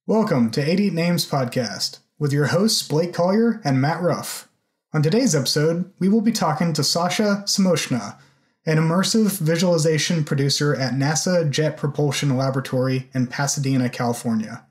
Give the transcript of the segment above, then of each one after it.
Welcome to 88 Names Podcast with your hosts Blake Collier and Matt Ruff. On today's episode, we will be talking to Sasha Samochina, an immersive visualization producer at NASA Jet Propulsion Laboratory in Pasadena, California.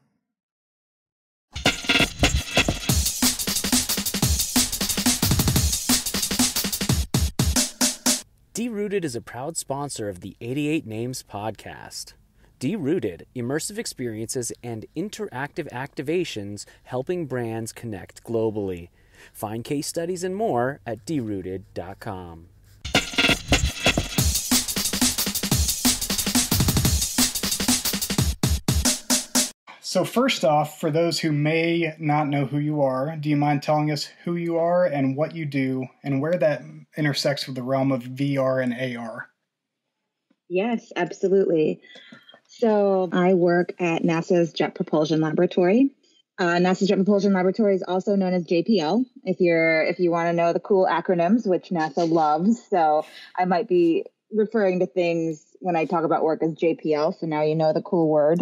D-Rooted is a proud sponsor of the 88 Names Podcast. D-Rooted, immersive experiences and interactive activations helping brands connect globally. Find case studies and more at drooted.com. So first off, for those who may not know who you are, do you mind telling us who you are and what you do and where that intersects with the realm of VR and AR? Yes, absolutely. So I work at NASA's Jet Propulsion Laboratory. NASA's Jet Propulsion Laboratory is also known as JPL, if you want to know the cool acronyms, which NASA loves. So I might be referring to things when I talk about work as JPL, so now you know the cool word.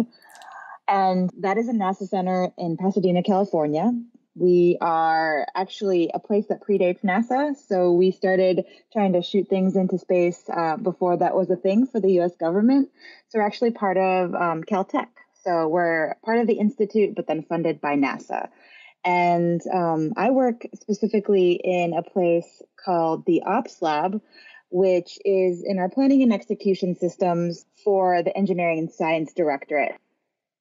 And that is a NASA center in Pasadena, California. We are actually a place that predates NASA. So we started trying to shoot things into space before that was a thing for the U.S. government. So we're actually part of Caltech. So we're part of the institute, but then funded by NASA. And I work specifically in a place called the Ops Lab, which is in our planning and execution systems for the Engineering and Science Directorate.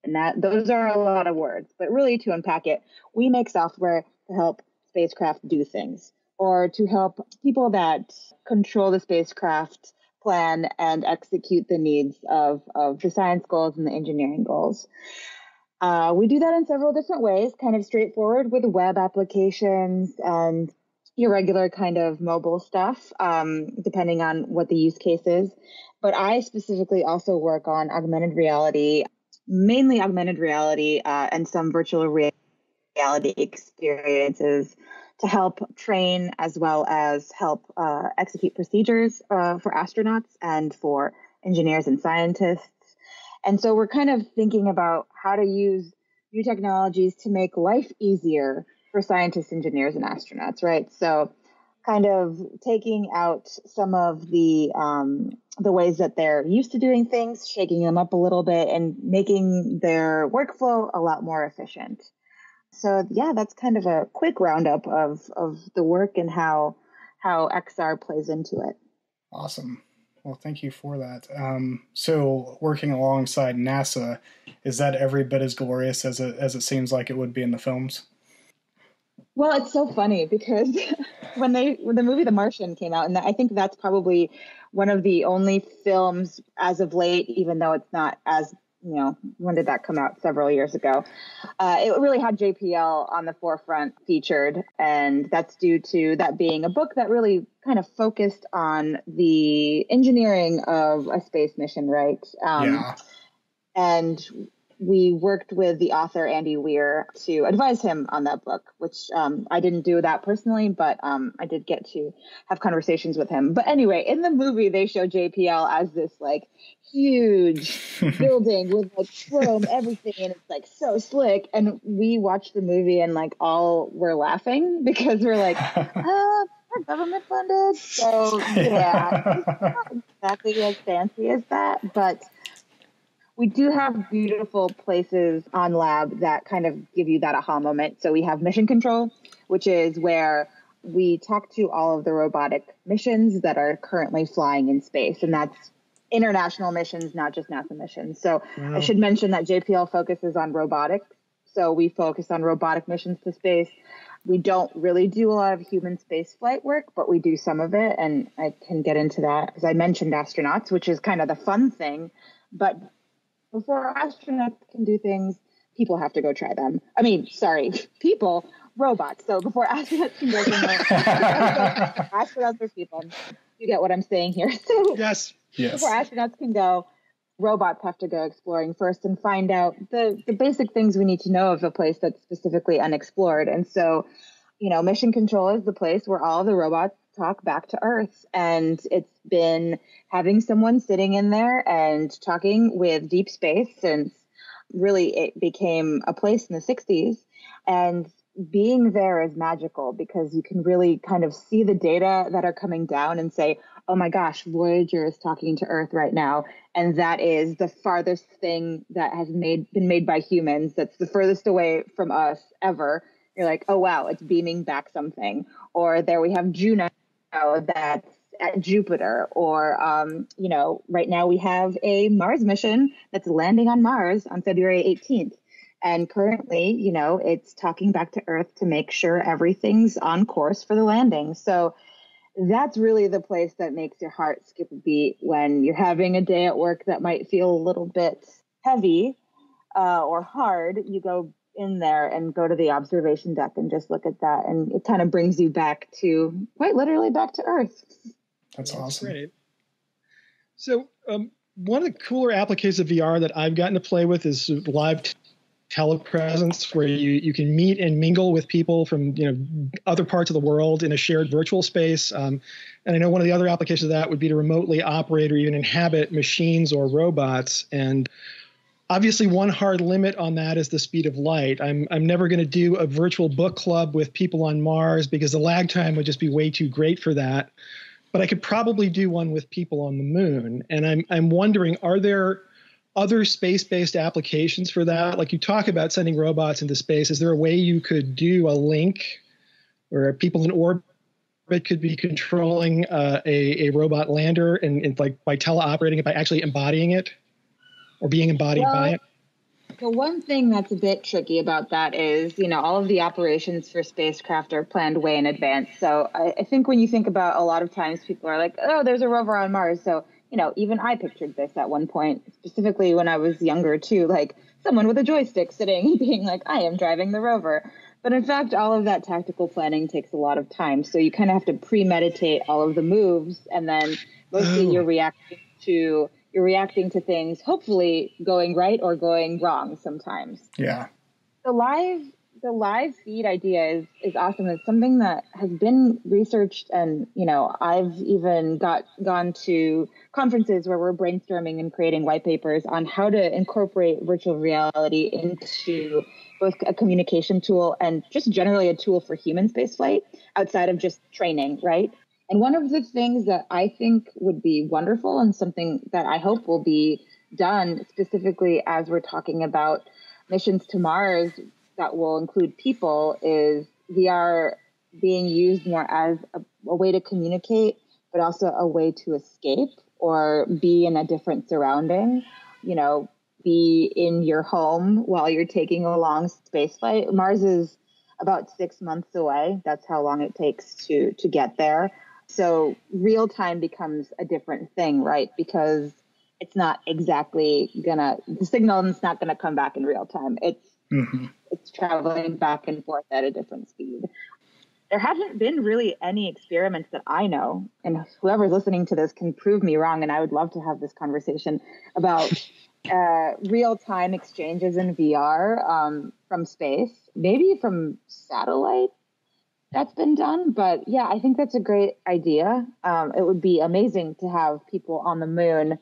And those are a lot of words, but really to unpack it, we make software to help spacecraft do things or to help people that control the spacecraft plan and execute the needs of the science goals and the engineering goals. We do that in several different ways, kind of straightforward with web applications and irregular kind of mobile stuff, depending on what the use case is. But I specifically also work on augmented reality, mainly augmented reality and some virtual reality experiences to help train as well as help execute procedures for astronauts and for engineers and scientists. And so we're kind of thinking about how to use new technologies to make life easier for scientists, engineers, and astronauts, right? So kind of taking out some of the ways that they're used to doing things, shaking them up a little bit, and making their workflow a lot more efficient. So yeah, that's kind of a quick roundup of the work and how XR plays into it. Awesome. Well, thank you for that. So working alongside NASA, is that every bit as glorious as it seems like it would be in the films? Well, it's so funny because when the movie The Martian came out, and I think that's probably one of the only films as of late, even though it's not as, when did that come out? Several years ago. It really had JPL on the forefront featured, and that's due to that being a book that really kind of focused on the engineering of a space mission, right? Yeah. And we worked with the author, Andy Weir, to advise him on that book, which I didn't do that personally, but I did get to have conversations with him. But anyway, in the movie, they show JPL as this like huge building with like chrome, everything, and it's like so slick. And we watched the movie and like all were laughing because we're like, we're government funded. So yeah, it's not exactly as fancy as that, but we do have beautiful places on lab that kind of give you that aha moment. So we have mission control, which is where we talk to all of the robotic missions that are currently flying in space. And that's international missions, not just NASA missions. So I should mention that JPL focuses on robotics. So we focus on robotic missions to space. We don't really do a lot of human space flight work, but we do some of it. And I can get into that, as I mentioned astronauts, which is kind of the fun thing. But before astronauts can do things, people have to go try them. Robots. So before astronauts can go somewhere, astronauts are people. You get what I'm saying here. So Yes. Before astronauts can go, robots have to go exploring first and find out the basic things we need to know of a place that's specifically unexplored. And so, mission control is the place where all the robots talk back to Earth. And it's been having someone sitting in there and talking with deep space since really it became a place in the 60s. And being there is magical because you can really kind of see the data that are coming down and say, oh my gosh, Voyager is talking to Earth right now. And that is the farthest thing that has been made by humans. That's the furthest away from us ever. You're like, oh, wow, it's beaming back something. Or there we have Juno that's at Jupiter. Or, right now we have a Mars mission that's landing on Mars on February 18th. And currently, it's talking back to Earth to make sure everything's on course for the landing. So that's really the place that makes your heart skip a beat when you're having a day at work that might feel a little bit heavy or hard. You go in there and go to the observation deck and just look at that. And it kind of brings you back to, quite literally, back to Earth. That's awesome. Great. So one of the cooler applications of VR that I've gotten to play with is live telepresence, where you can meet and mingle with people from other parts of the world in a shared virtual space. And I know one of the other applications of that would be to remotely operate or even inhabit machines or robots. And obviously, one hard limit on that is the speed of light. I'm never going to do a virtual book club with people on Mars because the lag time would just be way too great for that. But I could probably do one with people on the moon. And I'm wondering, are there other space-based applications for that? Like you talk about sending robots into space. Is there a way you could do a link where people in orbit could be controlling a robot lander and like by teleoperating it, by actually embodying it or being embodied by it? The one thing that's a bit tricky about that is, all of the operations for spacecraft are planned way in advance. So I think when you think about, a lot of times people are like, oh, there's a rover on Mars. So even I pictured this at one point, specifically when I was younger too, like someone with a joystick sitting being like, I am driving the rover. But in fact, all of that tactical planning takes a lot of time. So you kind of have to premeditate all of the moves. And then mostly you're reacting to things, hopefully going right or going wrong sometimes. Yeah. The live feed idea is awesome. It's something that has been researched, and I've even gone to conferences where we're brainstorming and creating white papers on how to incorporate virtual reality into both a communication tool and just generally a tool for human spaceflight outside of just training, right? And one of the things that I think would be wonderful and something that I hope will be done specifically as we're talking about missions to Mars that will include people is VR being used more as a way to communicate, but also a way to escape or be in a different surrounding, be in your home while you're taking a long space flight. Mars is about 6 months away. That's how long it takes to get there. So real time becomes a different thing, right? Because it's not exactly the signal is not gonna come back in real time. It's traveling back and forth at a different speed. There haven't been really any experiments that I know, and whoever's listening to this can prove me wrong, and I would love to have this conversation about real-time exchanges in VR from space, maybe from satellite. That's been done, but yeah, I think that's a great idea. It would be amazing to have people on the moon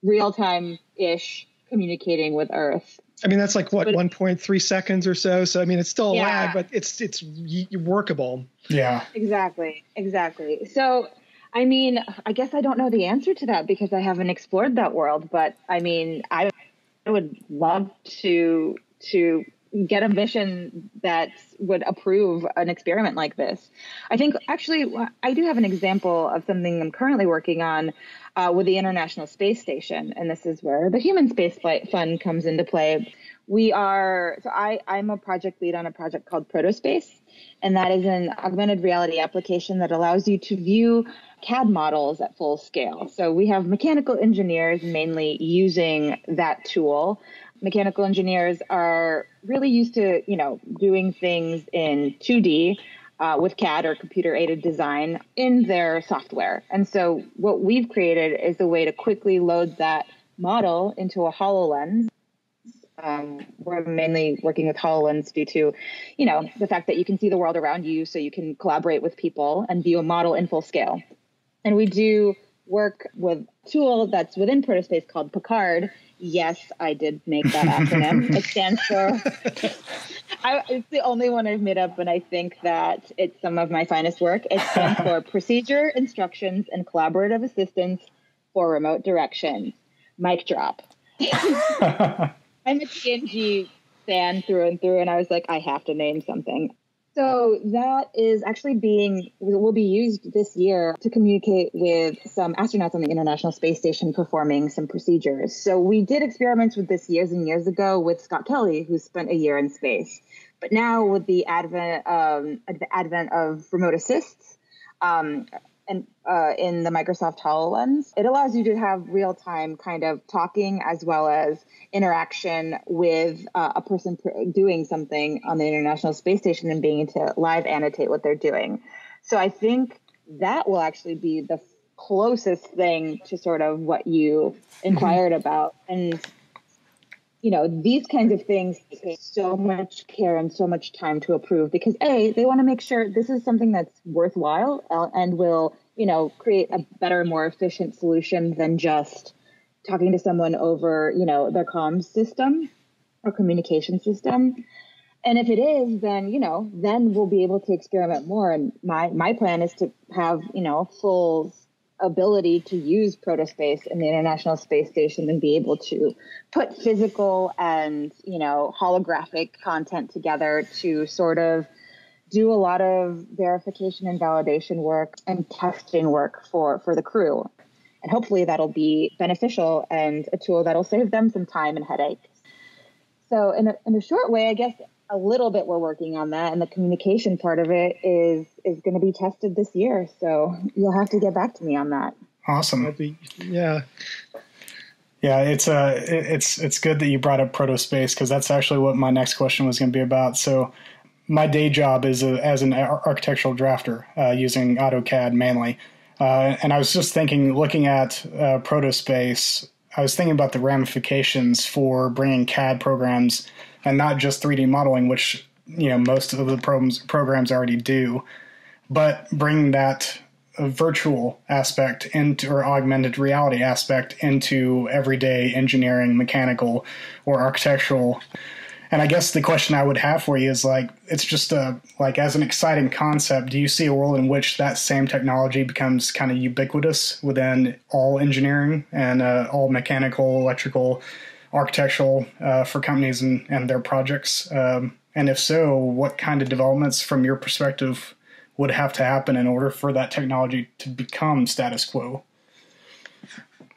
real-time-ish communicating with Earth. I mean, that's like what, 1.3 seconds or so. So, I mean, it's still a lag, but it's workable. Yeah, exactly. So, I mean, I guess I don't know the answer to that because I haven't explored that world, but I mean, I would love to get a mission that would approve an experiment like this. I think actually I do have an example of something I'm currently working on with the International Space Station. And this is where the Human Spaceflight Fund comes into play. I'm a project lead on a project called Protospace. And that is an augmented reality application that allows you to view CAD models at full scale. So we have mechanical engineers mainly using that tool. Mechanical engineers are really used to, doing things in 2D with CAD or computer-aided design in their software. And so what we've created is a way to quickly load that model into a HoloLens. We're mainly working with HoloLens due to, the fact that you can see the world around you, so you can collaborate with people and view a model in full scale. And we do work with a tool that's within Protospace called Picard. Yes, I did make that acronym. It stands for, it's the only one I've made up, and I think that it's some of my finest work. It stands for Procedure, Instructions, and Collaborative Assistance for Remote Direction. Mic drop. I'm a TNG fan through and through, and I was like, I have to name something. So that is actually will be used this year to communicate with some astronauts on the International Space Station performing some procedures. So we did experiments with this years and years ago with Scott Kelly, who spent a year in space. But now with the advent of remote assists, and in the Microsoft HoloLens, it allows you to have real-time kind of talking as well as interaction with a person doing something on the International Space Station and being able to live annotate what they're doing. So I think that will actually be the closest thing to sort of what you inquired about. And these kinds of things take so much care and so much time to approve because they want to make sure this is something that's worthwhile and will, create a better, more efficient solution than just talking to someone over, their comms system or communication system. And if it is, then, then we'll be able to experiment more. And my plan is to have, full ability to use Protospace in the International Space Station and be able to put physical and, holographic content together to sort of do a lot of verification and validation work and testing work for the crew. And hopefully that'll be beneficial and a tool that'll save them some time and headache. So in a short way, I guess a little bit we're working on that, and the communication part of it is going to be tested this year. So you'll have to get back to me on that. Awesome. Yeah, it's good that you brought up Protospace because that's actually what my next question was going to be about. So my day job is as an architectural drafter using AutoCAD mainly. And I was just thinking, looking at Protospace, I was thinking about the ramifications for bringing CAD programs and not just 3D modeling, which most of the programs already do, but bringing that virtual aspect into or augmented reality aspect into everyday engineering, mechanical, or architectural. And I guess the question I would have for you is it's just as an exciting concept, do you see a world in which that same technology becomes kind of ubiquitous within all engineering and all mechanical, electrical, architectural for companies and their projects? And if so, what kind of developments from your perspective would have to happen in order for that technology to become status quo?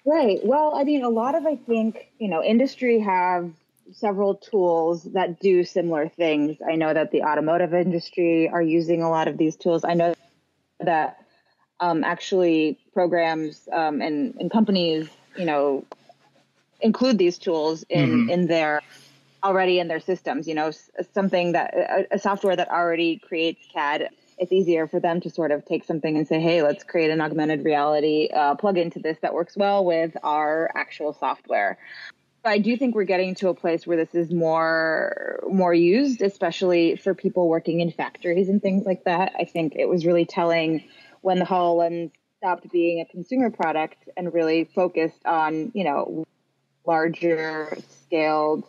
Right. Well, I mean, I think, industry have several tools that do similar things. I know that the automotive industry are using a lot of these tools. I know that actually programs and companies, include these tools in their systems. Something that a software that already creates CAD. It's easier for them to sort of take something and say, hey, let's create an augmented reality plug into this that works well with our actual software. I do think we're getting to a place where this is more used, especially for people working in factories and things like that. I think it was really telling when the HoloLens stopped being a consumer product and really focused on, larger scaled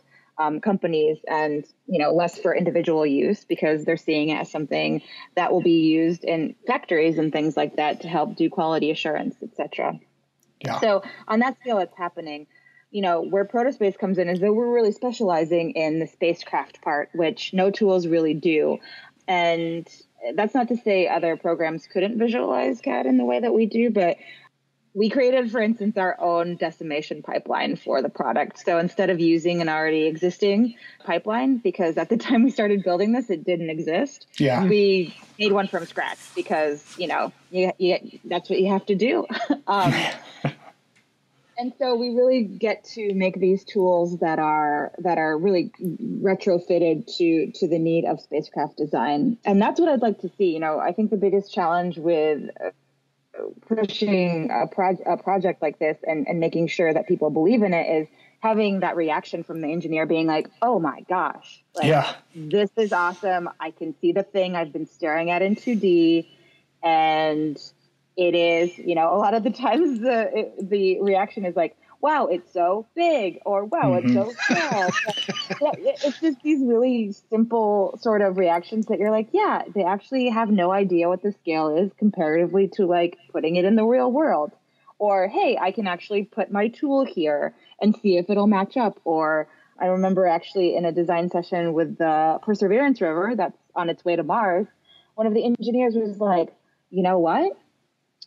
companies and, less for individual use because they're seeing it as something that will be used in factories and things like that to help do quality assurance, et cetera. Yeah. So on that scale, it's happening. Where Protospace comes in is that we're really specializing in the spacecraft part, which no tools really do. And that's not to say other programs couldn't visualize CAD in the way that we do, but we created, for instance, our own decimation pipeline for the product. So instead of using an already existing pipeline, because at the time we started building this, it didn't exist. Yeah. We made one from scratch because, that's what you have to do. And so we really get to make these tools that are really retrofitted to the need of spacecraft design. And that's what I'd like to see. I think the biggest challenge with pushing a project like this and making sure that people believe in it is having that reaction from the engineer being like, oh my gosh, this is awesome. I can see the thing I've been staring at in 2D. And it is, a lot of the times the reaction is like, wow, it's so big, or wow, it's so small. It's just these really simple sort of reactions that you're like, yeah, they actually have no idea what the scale is comparatively to like putting it in the real world. Or, hey, I can actually put my tool here and see if it'll match up. Or I remember actually in a design session with the Perseverance rover that's on its way to Mars, one of the engineers was like, you know what?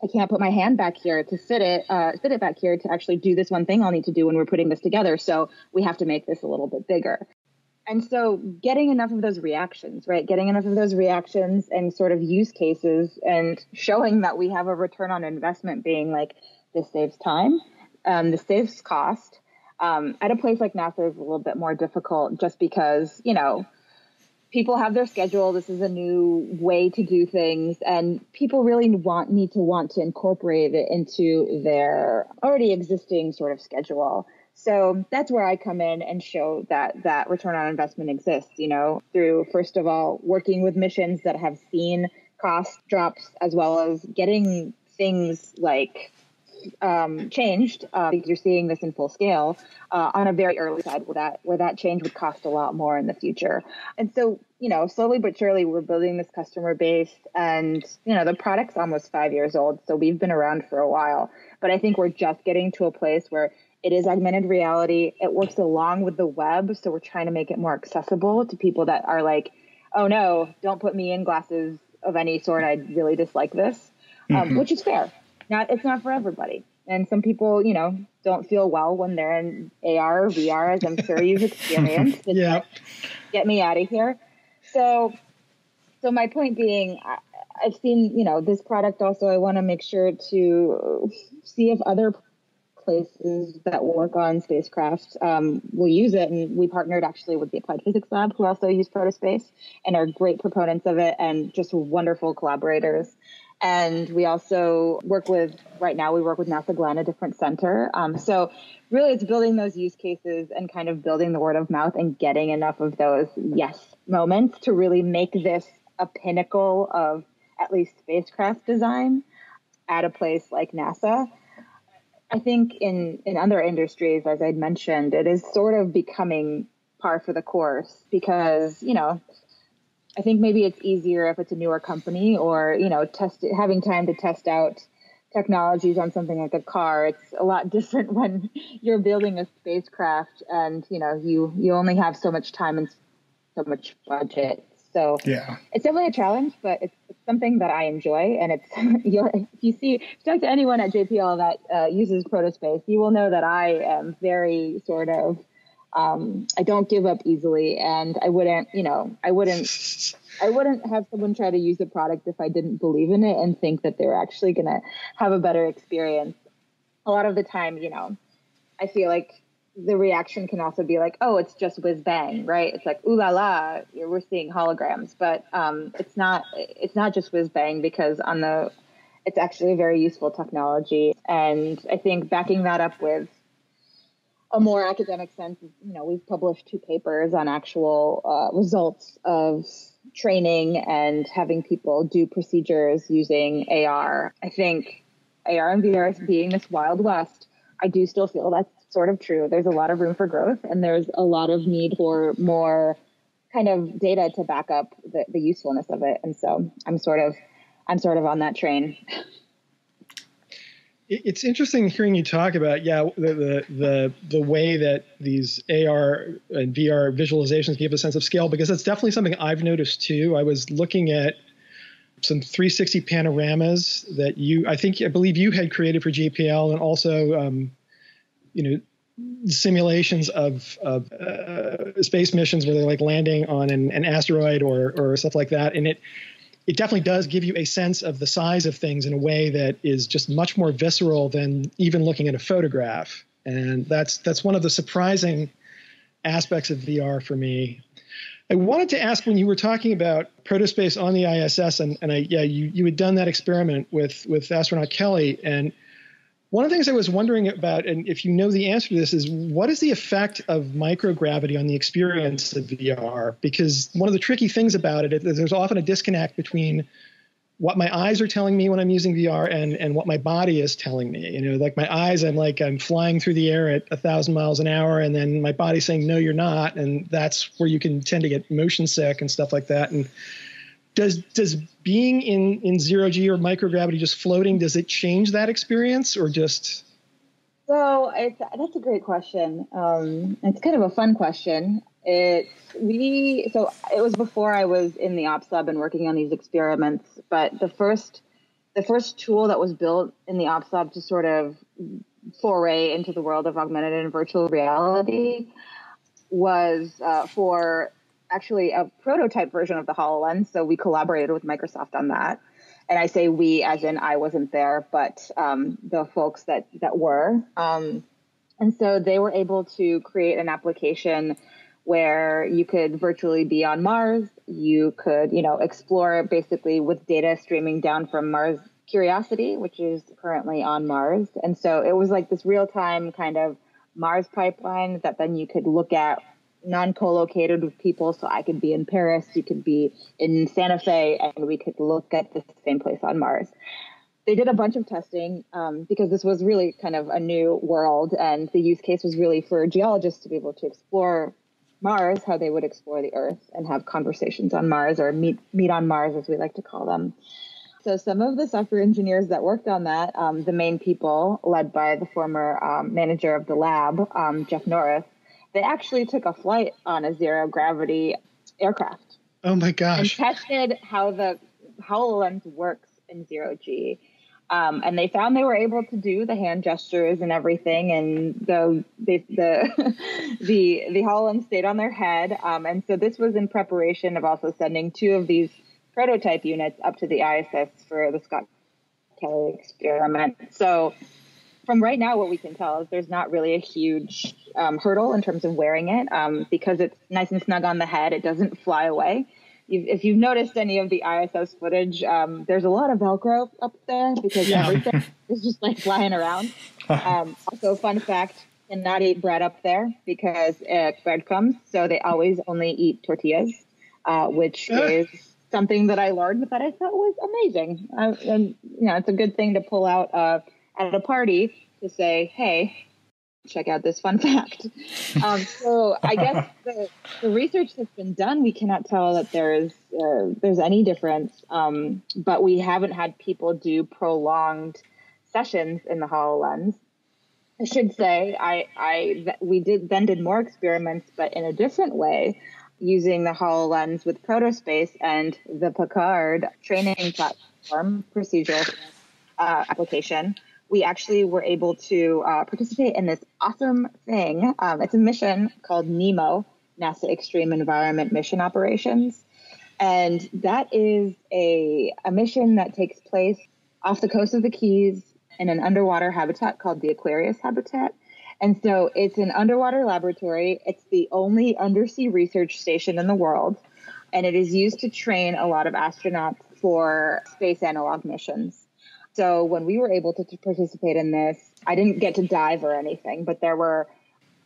I can't put my hand back here to sit it back here to actually do this one thing I'll need to do when we're putting this together. So we have to make this a little bit bigger. And so getting enough of those reactions, right? Getting enough of those reactions and sort of use cases and showing that we have a return on investment being like, this saves time, this saves cost. At a place like NASA is a little bit more difficult just because, people have their schedule. This is a new way to do things, and people really need to incorporate it into their already existing sort of schedule. So that's where I come in and show that return on investment exists, through, first of all, working with missions that have seen cost drops, as well as getting things like changed, because you're seeing this in full scale on a very early side where that change would cost a lot more in the future. And so, slowly but surely we're building this customer base, and, the product's almost 5 years old. So we've been around for a while, but I think we're just getting to a place where it is augmented reality. It works along with the web. So we're trying to make it more accessible to people that are like, oh no, don't put me in glasses of any sort. I really dislike this, which is fair. It's not for everybody. And some people, don't feel well when they're in AR or VR, as I'm sure you've experienced. Yeah. Like, get me out of here. So my point being, I've seen, this product also, I want to make sure to see if other places that work on spacecraft will use it. And we partnered actually with the Applied Physics Lab, who also use Protospace and are great proponents of it and just wonderful collaborators. And we also work with NASA Glenn, a different center. So really it's building those use cases and kind of building the word of mouth and getting enough of those yes moments to really make this a pinnacle of at least spacecraft design at a place like NASA. I think in other industries, as I'd mentioned, it is sort of becoming par for the course because, I think maybe it's easier if it's a newer company or, having time to test out technologies on something like a car. It's a lot different when you're building a spacecraft and, you only have so much time and so much budget. So yeah, it's definitely a challenge, but it's something that I enjoy. And it's, if you talk to anyone at JPL that uses Protospace, you will know that I am very sort of, I don't give up easily, and I wouldn't have someone try to use the product if I didn't believe in it and think that they're actually going to have a better experience. A lot of the time, I feel like the reaction can also be like, oh, it's just whiz bang, right? It's like, ooh la la, we're seeing holograms, but it's not just whiz bang because it's actually a very useful technology. And I think backing that up with a more academic sense, we've published 2 papers on actual results of training and having people do procedures using AR. I think AR and VR being this Wild West, I do still feel that's sort of true. There's a lot of room for growth, and there's a lot of need for more kind of data to back up the usefulness of it. And so I'm sort of on that train. It's interesting hearing you talk about, the way that these AR and VR visualizations give a sense of scale, because that's definitely something I've noticed too. I was looking at some 360 panoramas that I believe you had created for JPL, and also, simulations of space missions where they're like landing on an asteroid or stuff like that. And it definitely does give you a sense of the size of things in a way that is just much more visceral than even looking at a photograph. And that's one of the surprising aspects of VR for me. I wanted to ask, when you were talking about Protospace on the ISS, you had done that experiment with astronaut Kelly, and one of the things I was wondering about, and if you know the answer to this, is what is the effect of microgravity on the experience of VR? Because one of the tricky things about it is there's often a disconnect between, what my eyes are telling me when I'm using VR and what my body is telling me. Like my eyes, I'm flying through the air at 1,000 miles an hour, and then my body's saying, no, you're not. And that's where you can tend to get motion sick and stuff like that. And does being in zero G or microgravity, just floating, does it change that experience or just? So that's a great question. It's kind of a fun question. It was before I was in the ops lab and working on these experiments, but the first tool that was built in the ops lab to sort of foray into the world of augmented and virtual reality was for actually a prototype version of the HoloLens. So we collaborated with Microsoft on that. And I say we as in I wasn't there, but the folks that were. And so they were able to create an application where you could virtually be on Mars. You could, explore basically with data streaming down from Mars Curiosity, which is currently on Mars. And so it was like this real-time kind of Mars pipeline that then you could look at non-co-located with people. So I could be in Paris, you could be in Santa Fe, and we could look at the same place on Mars. They did a bunch of testing because this was really kind of a new world, and the use case was really for geologists to be able to explore Mars, how they would explore the Earth and have conversations on Mars, or meet on Mars, as we like to call them. So some of the software engineers that worked on that, the main people led by the former manager of the lab, Jeff Norris, they actually took a flight on a zero gravity aircraft. Oh my gosh. And tested how the HoloLens works in zero G. And they found they were able to do the hand gestures and everything, and the HoloLens stayed on their head. And so this was in preparation of also sending 2 of these prototype units up to the ISS for the Scott Kelly experiment. So from right now, what we can tell is there's not really a huge hurdle in terms of wearing it because it's nice and snug on the head. It doesn't fly away. If you've noticed any of the ISS footage, there's a lot of Velcro up there because everything is just like flying around. Also, fun fact, cannot eat bread up there because breadcrumbs. So they always only eat tortillas, which is something that I learned that I thought was amazing. And it's a good thing to pull out at a party to say, hey, check out this fun fact. So I guess the research that's been done, we cannot tell that there's any difference, but we haven't had people do prolonged sessions in the HoloLens. I should say we did more experiments, but in a different way, using the HoloLens with Protospace and the Picard training platform procedural application. We actually were able to participate in this awesome thing. It's a mission called NEMO, NASA Extreme Environment Mission Operations. And that is a mission that takes place off the coast of the Keys in an underwater habitat called the Aquarius habitat. And so it's an underwater laboratory. It's the only undersea research station in the world. And it is used to train a lot of astronauts for space analog missions. So when we were able to participate in this, I didn't get to dive or anything, but there were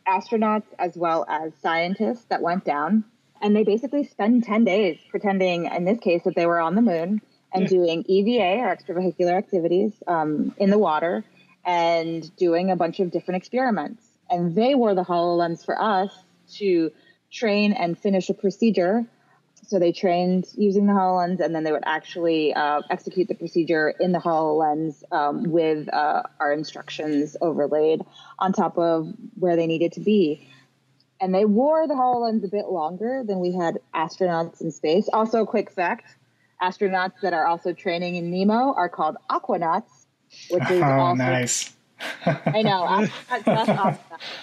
astronauts as well as scientists that went down, and they basically spend 10 days pretending, in this case, that they were on the moon and doing EVA or extravehicular activities in the water and doing a bunch of different experiments. And they were the HoloLens for us to train and finish a procedure. So they trained using the HoloLens, and then they would actually execute the procedure in the HoloLens with our instructions overlaid on top of where they needed to be. And they wore the HoloLens a bit longer than we had astronauts in space. Also, quick fact, astronauts that are also training in NEMO are called aquanauts, which is also nice. I know. That's awesome.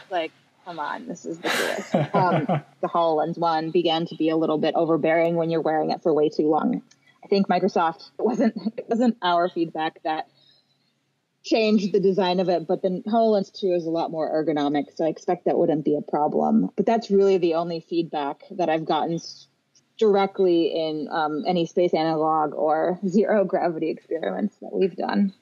Like, come on, this is ridiculous. The HoloLens one began to be a little bit overbearing when you're wearing it for way too long. I think Microsoft, it wasn't our feedback that changed the design of it, but the HoloLens 2 is a lot more ergonomic, so I expect that wouldn't be a problem. But that's really the only feedback that I've gotten directly in any space analog or zero gravity experiments that we've done.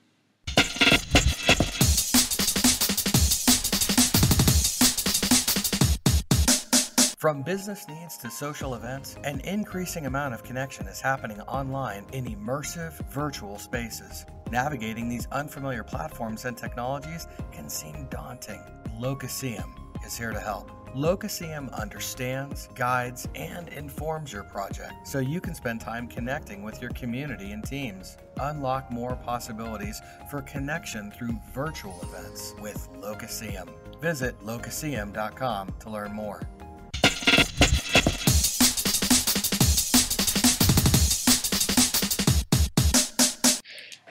From business needs to social events, an increasing amount of connection is happening online in immersive virtual spaces. Navigating these unfamiliar platforms and technologies can seem daunting. Locuseum is here to help. Locuseum understands, guides, and informs your project so you can spend time connecting with your community and teams. Unlock more possibilities for connection through virtual events with Locuseum. Visit locuseum.com to learn more.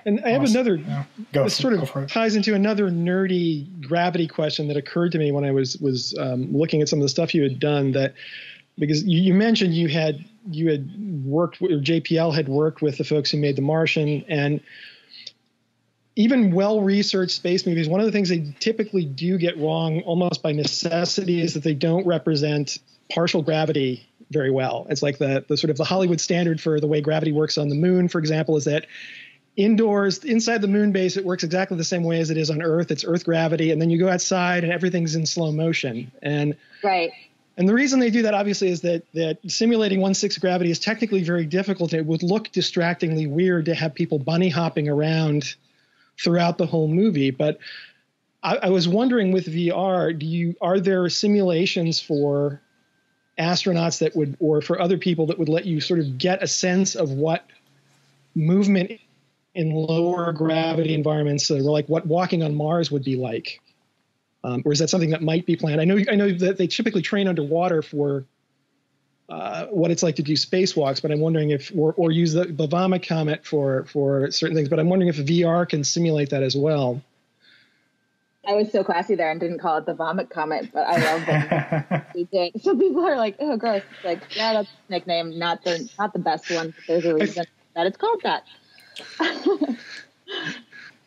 And I have another, this sort go of for it. ties into another nerdy gravity question that occurred to me when I was looking at some of the stuff you had done, that because you mentioned you had worked, or JPL had worked with the folks who made The Martian, and even well-researched space movies, one of the things they typically do get wrong almost by necessity is that they don't represent partial gravity very well. It's like the sort of the Hollywood standard for the way gravity works on the moon, for example, is that indoors, inside the moon base, it works exactly the same way as it is on Earth. It's Earth gravity. And then you go outside and everything's in slow motion. And Right. And the reason they do that, obviously, is that simulating 1/6 gravity is technically very difficult. It would look distractingly weird to have people bunny hopping around throughout the whole movie. But I was wondering, with VR, are there simulations for astronauts that would, or for other people that would let you sort of get a sense of what movement in lower gravity environments, like what walking on Mars would be like? Or is that something that might be planned? I know that they typically train underwater for what it's like to do spacewalks, but I'm wondering if, or use the Vomit Comet for certain things, but I'm wondering if VR can simulate that as well. I was so classy there and didn't call it the Vomit Comet, but I love that we did. So people are like, "Oh, gross!" It's like, yeah, that's a nickname, not the best one. But there's a reason that it's called that.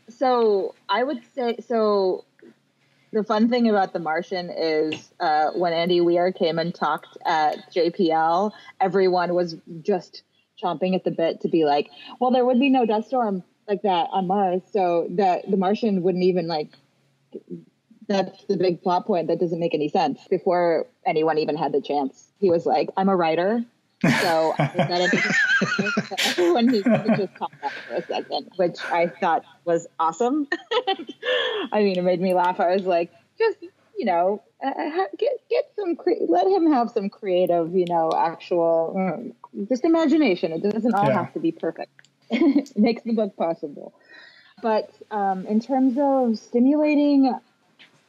So I would say, the fun thing about The Martian is when Andy Weir came and talked at JPL, everyone was just chomping at the bit to be like, well, there would be no dust storm like that on Mars, so that The Martian wouldn't even that's the big plot point that doesn't make any sense. Before anyone even had the chance, he was like, I'm a writer. So everyone needs to just calm down for a second, which I thought was awesome. I mean, it made me laugh. I was like, just, get some, let him have some creative, actual, just imagination. It doesn't all have to be perfect. It makes the book possible. But in terms of stimulating,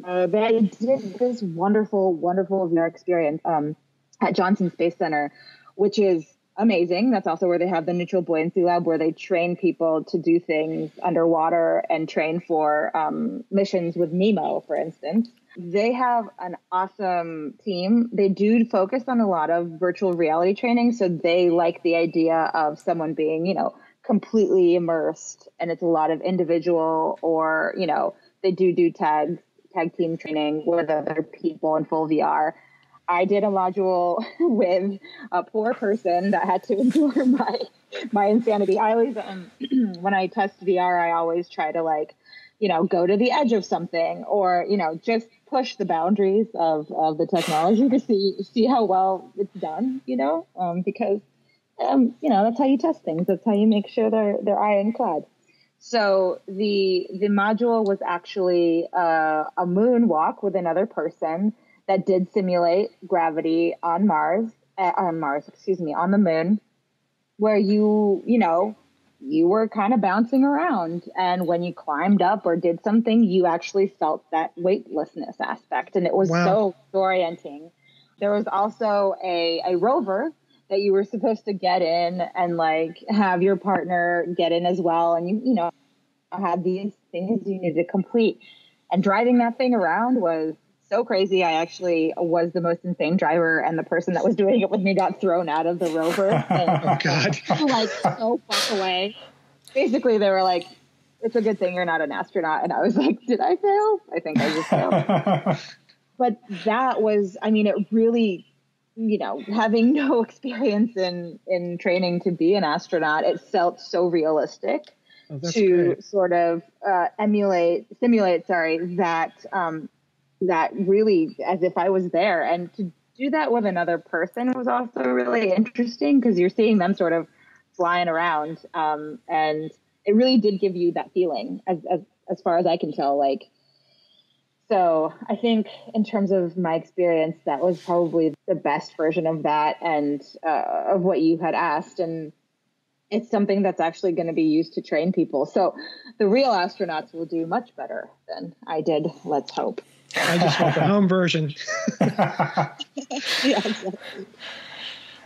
they did this wonderful, wonderful VR experience at Johnson Space Center, which is amazing. That's also where they have the Neutral Buoyancy Lab, where they train people to do things underwater and train for missions with Nemo, for instance. They have an awesome team. They do focus on a lot of virtual reality training. So they like the idea of someone being, completely immersed, and it's a lot of individual, or, they do tag team training with other people in full VR. I did a module with a poor person that had to endure my insanity. I always, when I test VR, I always try to go to the edge of something, or, just push the boundaries of the technology to see how well it's done, because, that's how you test things. That's how you make sure they're ironclad. So the module was actually a moonwalk with another person that did simulate gravity on the moon, where you were kind of bouncing around. And when you climbed up or did something, you actually felt that weightlessness aspect. And it was so orienting. There was also a rover that you were supposed to get in and have your partner get in as well. And you had these things you needed to complete. And driving that thing around was so crazy. I actually was the most insane driver, and the person that was doing it with me got thrown out of the rover. And, oh God! So far away. Basically, they were like, "It's a good thing you're not an astronaut." And I was like, "Did I fail? I think I just failed." But that was, it really, having no experience in training to be an astronaut, it felt so realistic to great. sort of simulate that really, as if I was there, and to do that with another person was also really interesting, because you're seeing them sort of flying around. And it really did give you that feeling, as far as I can tell. Like, so I think in terms of my experience, that was probably the best version of that, and of what you had asked. And it's something that's actually going to be used to train people. So the real astronauts will do much better than I did. Let's hope. I just want the home version. Yeah, exactly.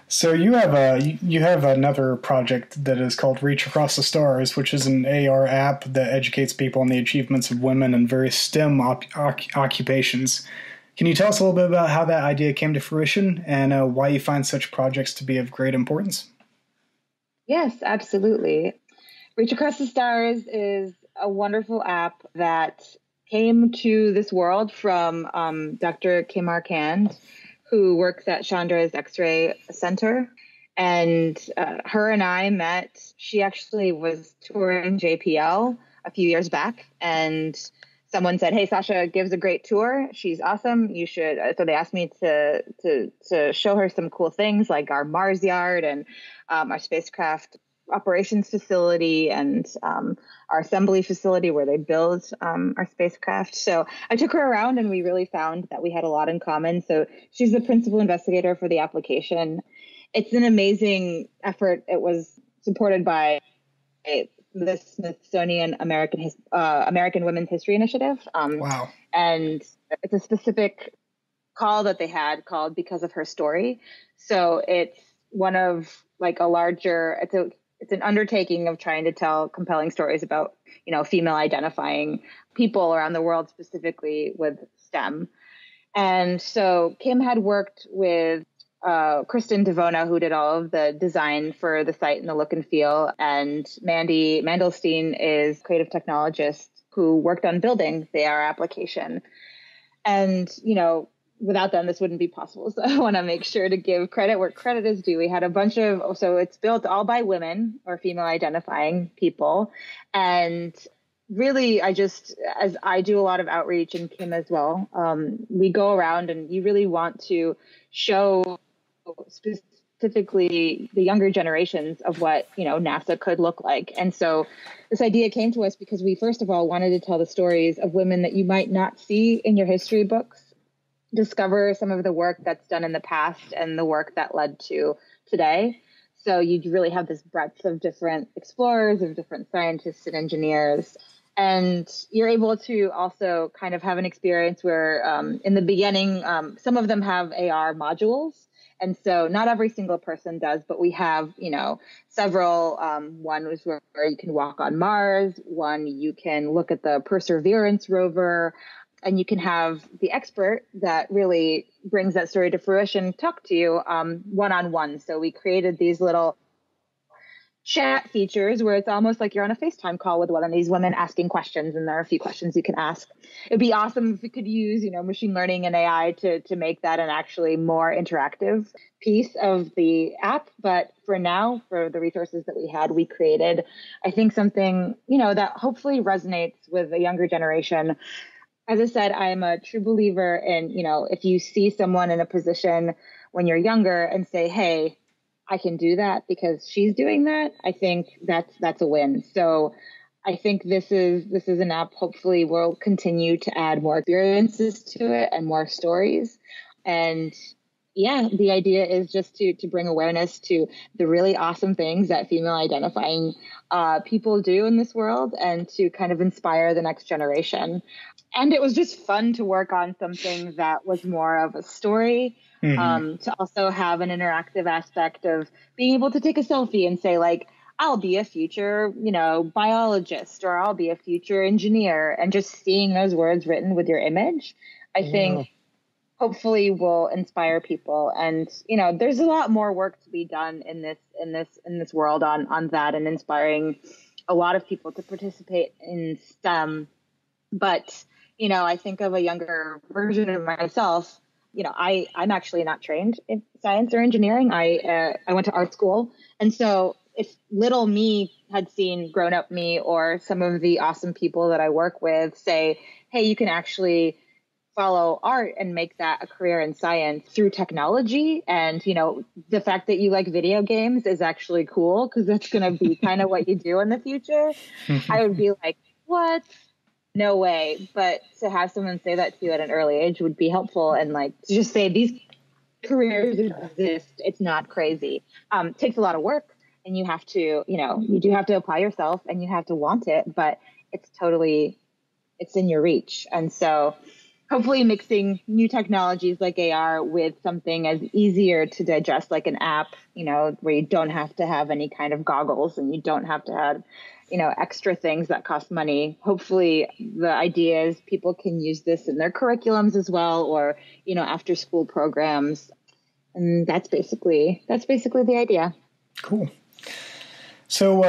So you have another project that is called Reach Across the Stars, which is an AR app that educates people on the achievements of women in various STEM occupations. Can you tell us a little bit about how that idea came to fruition and why you find such projects to be of great importance? Yes, absolutely. Reach Across the Stars is a wonderful app that came to this world from Dr. Kim Arcand, who works at Chandra's X-ray Center. And her and I met. She actually was touring JPL a few years back, and someone said, "Hey, Sasha gives a great tour. She's awesome. You should." So they asked me to show her some cool things like our Mars yard and our spacecraft operations facility and our assembly facility where they build our spacecraft. So I took her around, and we really found that we had a lot in common. So she's the principal investigator for the application. It's an amazing effort. It was supported by the Smithsonian American Women's History Initiative. Wow. And it's a specific call that they had called Because of Her Story. So it's one of like a larger, it's an undertaking of trying to tell compelling stories about, female identifying people around the world, specifically with STEM. And so Kim had worked with Kristen Devona, who did all of the design for the site and the look and feel. And Mandy Mandelstein is creative technologist who worked on building the AR application. And, without them, this wouldn't be possible. So I want to make sure to give credit where credit is due. We had a bunch so it's built all by women or female identifying people. And really, as I do a lot of outreach, and Kim as well, we go around and you really want to show specifically the younger generations of what, NASA could look like. And so this idea came to us because we, first of all, wanted to tell the stories of women that you might not see in your history books, discover some of the work that's done in the past and the work that led to today. So you really have this breadth of different explorers, of different scientists and engineers. And you're able to also kind of have an experience where in the beginning, some of them have AR modules. And so not every single person does, but we have, several. One was where you can walk on Mars. One, you can look at the Perseverance rover. And you can have the expert that really brings that story to fruition talk to you one-on-one. So we created these little chat features where it's almost like you're on a FaceTime call with one of these women asking questions, and there are a few questions you can ask. It'd be awesome if we could use, machine learning and AI to make that an actually more interactive piece of the app. But for now, for the resources that we had, we created, I think, something, that hopefully resonates with the younger generation. As I said, I'm a true believer in, if you see someone in a position when you're younger and say, hey, I can do that because she's doing that, I think that's a win. So I think this is an app. Hopefully we'll continue to add more experiences to it and more stories. And yeah, the idea is just to bring awareness to the really awesome things that female identifying people do in this world, and to kind of inspire the next generation. And it was just fun to work on something that was more of a story, to also have an interactive aspect of being able to take a selfie and say, like, I'll be a future, biologist, or I'll be a future engineer, and just seeing those words written with your image, I think hopefully will inspire people. And, there's a lot more work to be done in this world on that, and inspiring a lot of people to participate in STEM. But, I think of a younger version of myself. I'm actually not trained in science or engineering. I went to art school. And so if little me had seen grown up me, or some of the awesome people that I work with say, hey, you can actually follow art and make that a career in science through technology. And, the fact that you like video games is actually cool because that's going to be kind of what you do in the future. I would be like, what? No way. But to have someone say that to you at an early age would be helpful. And like to just say these careers exist. It's not crazy. It takes a lot of work and you have to, you do have to apply yourself and you have to want it, but it's in your reach. And so hopefully mixing new technologies like AR with something as easier to digest like an app, where you don't have to have any kind of goggles and you don't have to have, extra things that cost money. Hopefully the idea is people can use this in their curriculums as well, or, after school programs. And that's basically the idea. Cool. So,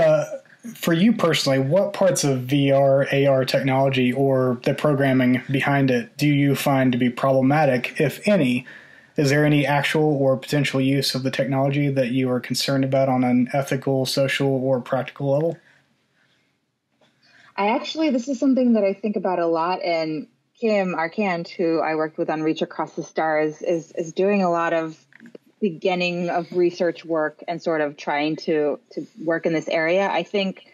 for you personally, what parts of VR, AR technology, or the programming behind it do you find to be problematic, if any? Is there any actual or potential use of the technology that you are concerned about on an ethical, social, or practical level? This is something that I think about a lot, and Kim Arcand, who I worked with on Reach Across the Stars, is doing a lot of beginning of research work and sort of trying to work in this area. I think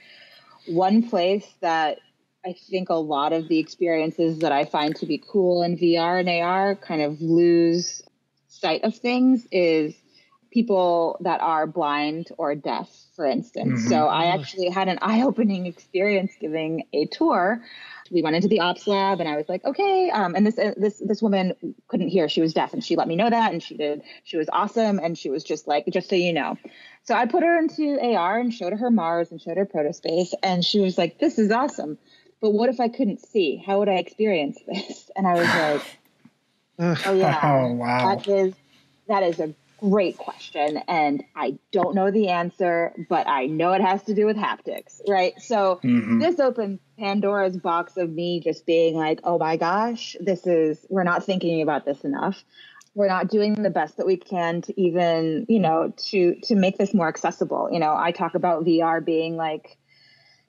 one place that I think a lot of the experiences that I find to be cool in VR and AR kind of lose sight of things is people that are blind or deaf, for instance. Mm-hmm. So I actually had an eye-opening experience giving a tour. We went into the ops lab and I was like, okay. And this woman couldn't hear. She was deaf and she let me know that. And she was awesome. And she was just like, just so you know. So I put her into AR and showed her Mars and showed her Protospace. And she was like, this is awesome. But what if I couldn't see? How would I experience this? And I was like, oh yeah, oh, wow. That is a great question. And I don't know the answer, but I know it has to do with haptics, right? So this opens Pandora's box of me just being like, oh my gosh, we're not thinking about this enough. We're not doing the best that we can to even, to make this more accessible. I talk about VR being like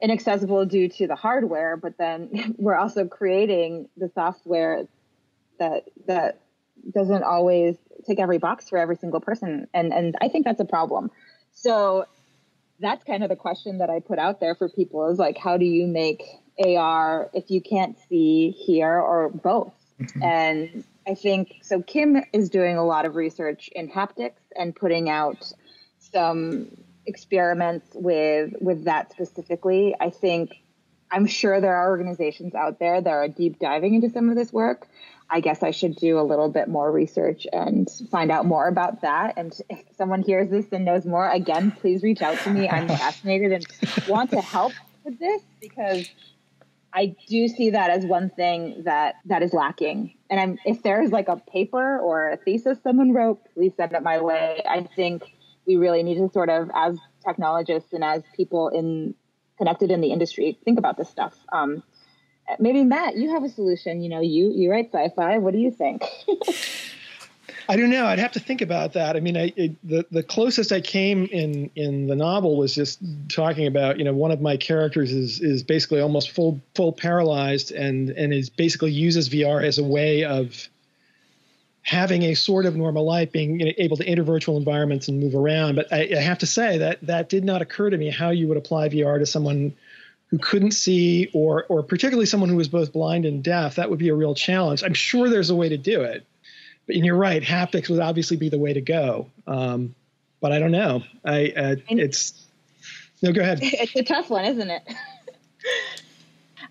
inaccessible due to the hardware, but then we're also creating the software that doesn't always tick every box for every single person. And I think that's a problem. So that's kind of the question that I put out there for people is like, how do you make AR if you can't see, hear, or both? Mm-hmm. And I think, so Kim is doing a lot of research in haptics and putting out some experiments with that specifically. I'm sure there are organizations out there that are deep diving into some of this work. I guess I should do a little bit more research and find out more about that. And if someone hears this and knows more, again, please reach out to me. I'm fascinated and want to help with this because I do see that as one thing that is lacking. And if there's like a paper or a thesis someone wrote, please send it my way. I think we really need to sort of, as technologists and as people connected in the industry, think about this stuff. Maybe Matt, you have a solution. You write sci-fi. What do you think? I don't know. I'd have to think about that. I mean, the closest I came in the novel was just talking about, one of my characters is basically almost full paralyzed and is basically uses VR as a way of having a sort of normal life, being able to enter virtual environments and move around. But I have to say that did not occur to me how you would apply VR to someone who couldn't see or particularly someone who was both blind and deaf. That would be a real challenge. I'm sure there's a way to do it. And you're right, haptics would obviously be the way to go. But I don't know. Go ahead. It's a tough one, isn't it?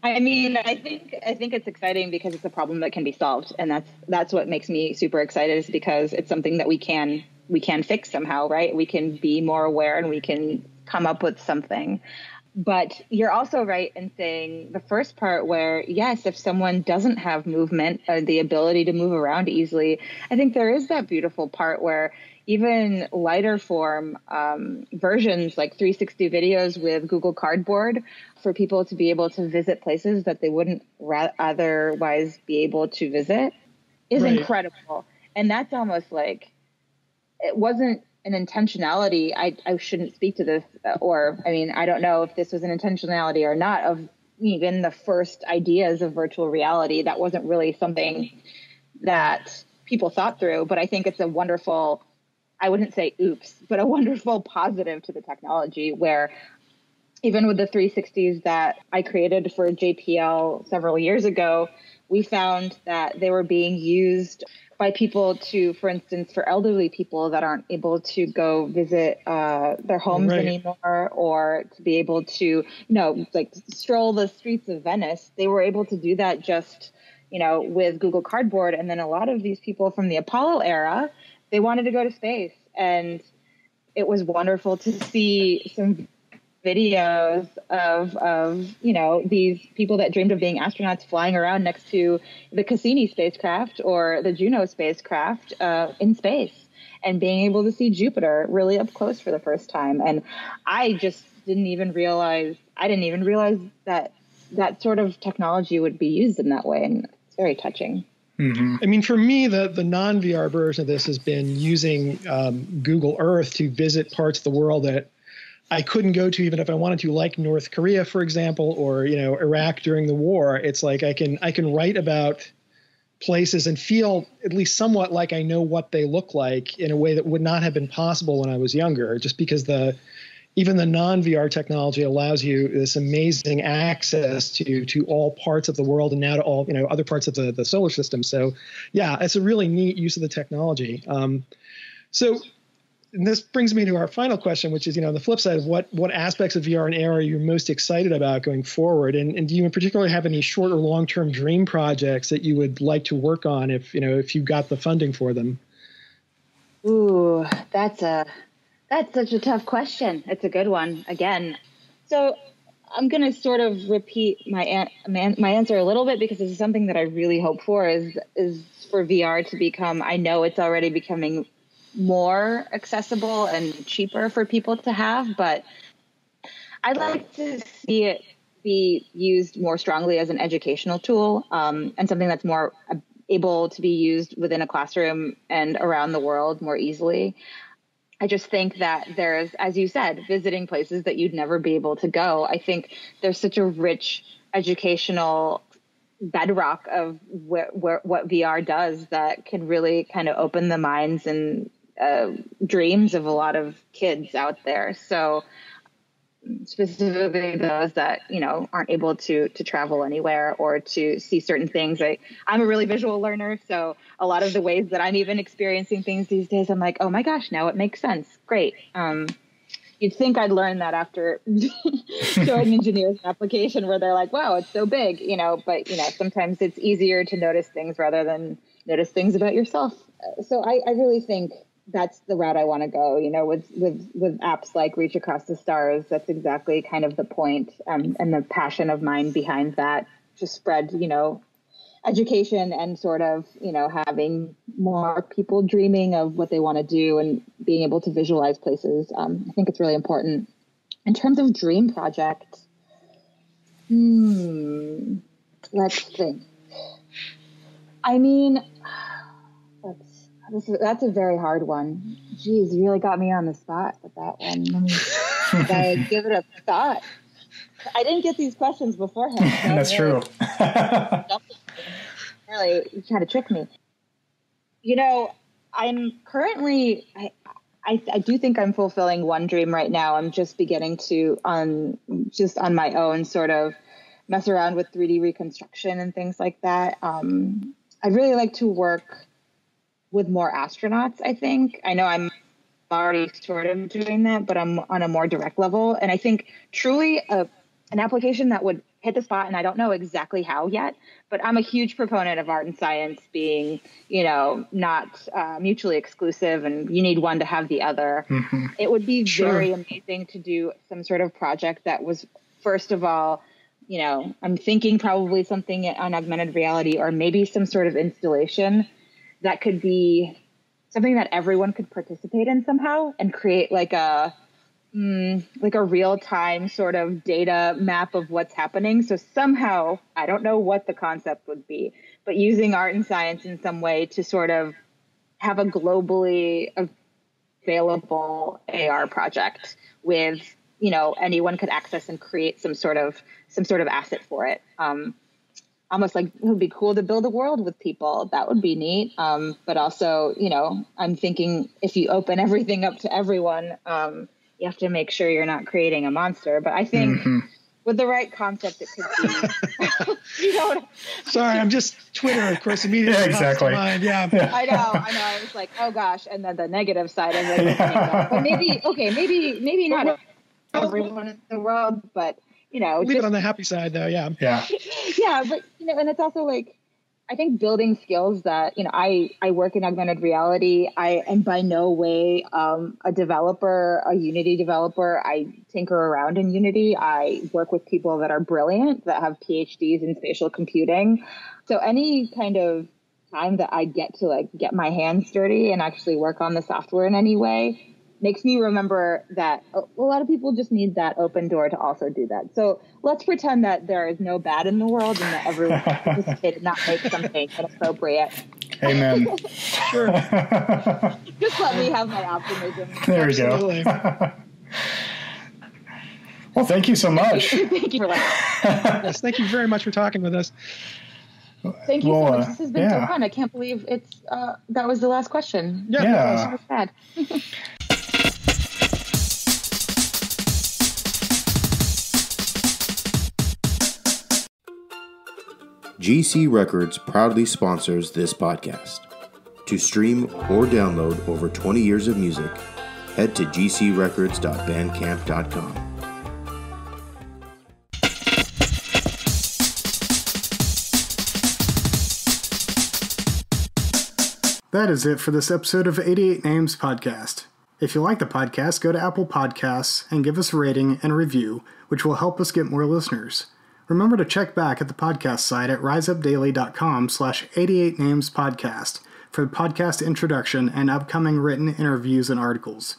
I mean, I think it's exciting because it's a problem that can be solved, and that's what makes me super excited. Is because it's something that we can fix somehow, right? We can be more aware, and we can come up with something. But you're also right in saying the first part where, yes, if someone doesn't have movement or the ability to move around easily, I think there is that beautiful part where even lighter form versions like 360 videos with Google Cardboard for people to be able to visit places that they wouldn't otherwise be able to visit is incredible. And that's almost like it wasn't an intentionality. I shouldn't speak to this, I don't know if this was an intentionality or not of even the first ideas of virtual reality. That wasn't really something that people thought through, but I think it's a wonderful, I wouldn't say oops, but a wonderful positive to the technology, where even with the 360s that I created for JPL several years ago, we found that they were being used by people to, for instance, for elderly people that aren't able to go visit their homes anymore, or to be able to, like stroll the streets of Venice. They were able to do that just, with Google Cardboard. And then a lot of these people from the Apollo era, they wanted to go to space. And it was wonderful to see some videos of these people that dreamed of being astronauts flying around next to the Cassini spacecraft or the Juno spacecraft in space, and being able to see Jupiter really up close for the first time. And I just didn't even realize that that sort of technology would be used in that way, and it's very touching. Mm-hmm. I mean, for me, the non-VR version of this has been using Google Earth to visit parts of the world that I couldn't go to even if I wanted to, like North Korea, for example, or Iraq during the war. It's like I can write about places and feel at least somewhat like I know what they look like in a way that would not have been possible when I was younger, just because even the non-VR technology allows you this amazing access to all parts of the world, and now to all other parts of the solar system. So yeah, it's a really neat use of the technology. And this brings me to our final question, which is, on the flip side of what aspects of VR and AR are you most excited about going forward? And do you in particular have any short or long-term dream projects that you would like to work on if you got the funding for them? Ooh, that's such a tough question. It's a good one again. So I'm going to sort of repeat my answer a little bit, because this is something that I really hope for is for VR to become, I know it's already becoming more accessible and cheaper for people to have, but I'd like to see it be used more strongly as an educational tool, and something that's more able to be used within a classroom and around the world more easily. I just think that there's, as you said, visiting places that you'd never be able to go. I think there's such a rich educational bedrock of what VR does that can really kind of open the minds and dreams of a lot of kids out there. So specifically those that, aren't able to travel anywhere or to see certain things. I'm a really visual learner. So a lot of the ways that I'm even experiencing things these days, I'm like, oh my gosh, now it makes sense. Great. You'd think I'd learn that after showing engineers an application where they're like, wow, it's so big, but sometimes it's easier to notice things rather than notice things about yourself. So I really think that's the route I want to go, with apps like Reach Across the Stars. That's exactly kind of the point, and the passion of mine behind that, to spread, education and sort of, having more people dreaming of what they want to do and being able to visualize places. I think it's really important. In terms of dream project, let's think. I mean, that's a very hard one. Geez, you really got me on the spot with that one. Let me give it a thought. I didn't get these questions beforehand. So That's true. Really trying to trick me. I'm currently, I do think I'm fulfilling one dream right now. I'm just beginning to, on my own, sort of mess around with 3D reconstruction and things like that. I'd really like to work with more astronauts, I think. I know I'm already sort of doing that, but I'm on a more direct level. And I think truly an application that would hit the spot, and I don't know exactly how yet, but I'm a huge proponent of art and science being, not mutually exclusive, and you need one to have the other. Mm-hmm. It would be very amazing to do some sort of project that was, first of all, I'm thinking probably something on augmented reality, or maybe some sort of installation that could be something that everyone could participate in somehow, and create like a real-time sort of data map of what's happening. So somehow, I don't know what the concept would be, but using art and science in some way to sort of have a globally available AR project with, anyone could access and create some sort of asset for it. almost like it would be cool to build a world with people. That would be neat. But also, I'm thinking if you open everything up to everyone, you have to make sure you're not creating a monster. But I think with the right concept, it could be, Sorry, I'm just Twitter, of course, immediately. Yeah, exactly. Pops to mind. Yeah. I know. I was like, oh gosh. And then the negative side of it. But maybe not everyone in the world, but leave it on the happy side though. Yeah. Yeah. Yeah. But, and it's also like, I think building skills that, I work in augmented reality. I am by no way a developer, a Unity developer. I tinker around in Unity. I work with people that are brilliant, that have PhDs in spatial computing. So any kind of time that I get to get my hands dirty and actually work on the software in any way makes me remember that a lot of people just need that open door to also do that. So let's pretend that there is no bad in the world and that everyone participated, not make something inappropriate. Amen. Sure. Just let me have my optimism. There Absolutely. you go. Well, thank you so much. Thank you for that. Yes, thank you very much for talking with us. Thank you so much. This has been so fun. I can't believe it's that was the last question. Yeah. So sad. GC Records proudly sponsors this podcast. To stream or download over 20 years of music, head to gcrecords.bandcamp.com. That is it for this episode of 88 Names Podcast. If you like the podcast, go to Apple Podcasts and give us a rating and a review, which will help us get more listeners. Remember to check back at the podcast site at riseupdaily.com/88namespodcast for the podcast introduction and upcoming written interviews and articles.